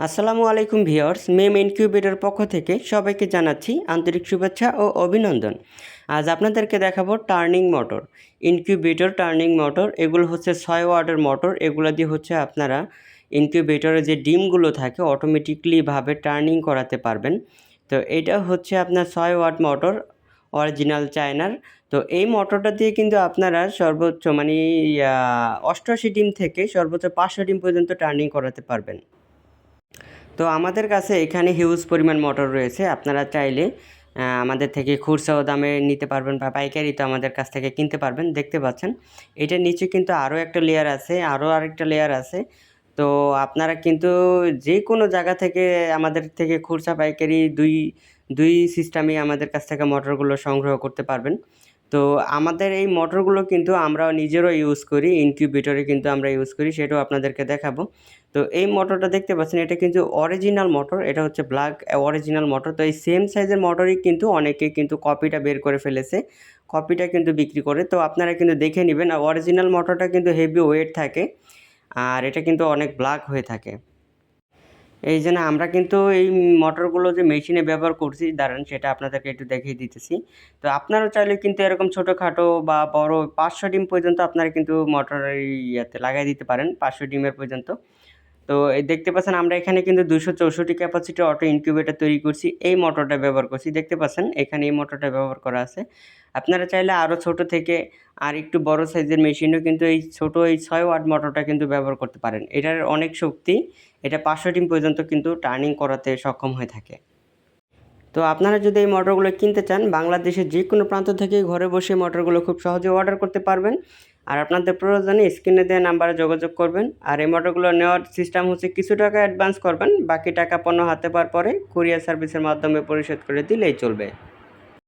আসসালামু আলাইকুম ভিউয়ার্স, মেম ইনকিউবেটর পক্ষ থেকে সবাইকে জানাচ্ছি আন্তরিক শুভেচ্ছা ও অভিনন্দন। আজ আপনাদেরকে দেখাবো turning motor, incubator turning motor. এগুলো হচ্ছে 6 ওয়াটের মোটর। এগুলো দিয়ে হচ্ছে আপনারা ইনকিউবেটরের যে ডিমগুলো থাকে অটোমেটিকলিভাবে টার্নিং করাতে পারবেন। তো এটা হচ্ছে আপনার 6 ওয়াট মোটর, অরিজিনাল চায়নার। তো এই মোটরটা দিয়ে কিন্তু আপনারা সর্বোচ্চ 88 ডিম থেকে সর্বোচ্চ 500 ডিম পর্যন্ত টার্নিং করাতে পারবেন। তো আমাদের কাছে এখানে হিউজ পরিমাণ মোটর রয়েছে। আপনারা চাইলে আমাদের থেকে খুচরাও দামে নিতে পারবেন বা পাইকারি তো আমাদের কাছ থেকে কিনতে পারবেন। দেখতে পাচ্ছেন এটার নিচে কিন্তু আরও একটা লেয়ার আছে, আরও আরেকটা লেয়ার আছে। তো আপনারা কিন্তু যে কোনো জায়গা থেকে আমাদের থেকে খুচরা পাইকারি দুই সিস্টেমেই আমাদের কাছ থেকে মোটরগুলো সংগ্রহ করতে পারবেন। তো আমাদের এই মোটরগুলো কিন্তু আমরা নিজেরও ইউজ করি, ইনকিউবেটরে কিন্তু আমরা ইউজ করি, সেটাও আপনাদেরকে দেখাবো। তো এই মোটরটা দেখতে পাচ্ছেন, এটা কিন্তু অরিজিনাল মোটর, এটা হচ্ছে ব্ল্যাক অরিজিনাল মোটর। তো এই সেম সাইজের মোটরই কিন্তু অনেকে কিন্তু কপিটা বের করে ফেলেছে, কপিটা কিন্তু বিক্রি করে। তো আপনারা কিন্তু দেখে নেবেন, আর অরিজিনাল মোটরটা কিন্তু হেভি ওয়েট থাকে, আর এটা কিন্তু অনেক ব্ল্যাক হয়ে থাকে। এই জন্য আমরা কিন্তু এই মোটরগুলো যে মেশিনে ব্যবহার করছি, দাঁড়ান সেটা আপনাদেরকে একটু দেখিয়ে দিতেছি। তো আপনারাও চাইলে কিন্তু এরকম ছোটোখাটো বা বড় 500 ডিম পর্যন্ত আপনারা কিন্তু মোটর ইয়াতে লাগাই দিতে পারেন, 500 ডিমের পর্যন্ত। তো এই দেখতে পাচ্ছেন আমরা এখানে কিন্তু 264 ক্যাপাসিটির অটো ইনকিউবেটর তৈরি করছি, এই মোটরটা ব্যবহার করছি। দেখতে পাচ্ছেন এখানে এই মোটরটা ব্যবহার করা আছে। আপনারা চাইলে আরও ছোট থেকে আর একটু বড় সাইজের মেশিনও কিন্তু এই 6 ওয়াট মোটরটা কিন্তু ব্যবহার করতে পারেন। এটার অনেক শক্তি, এটা 500 ডিম পর্যন্ত কিন্তু টার্নিং করাতে সক্ষম হয়ে থাকে। তো আপনারা যদি এই মোটরগুলো কিনতে চান, বাংলাদেশের যে কোনো প্রান্ত থেকে ঘরে বসে মোটরগুলো খুব সহজে অর্ডার করতে পারবেন। আর আপনাদের প্রয়োজনে স্ক্রিনে দেওয়া নাম্বারে যোগাযোগ করবেন। আর এই মোটরগুলো নেওয়ার সিস্টেম হচ্ছে কিছু টাকা অ্যাডভান্স করবেন, বাকি টাকা পণ্য হাতে পাওয়ার পরে কুরিয়ার সার্ভিসের মাধ্যমে পরিশোধ করে দিলেই চলবে।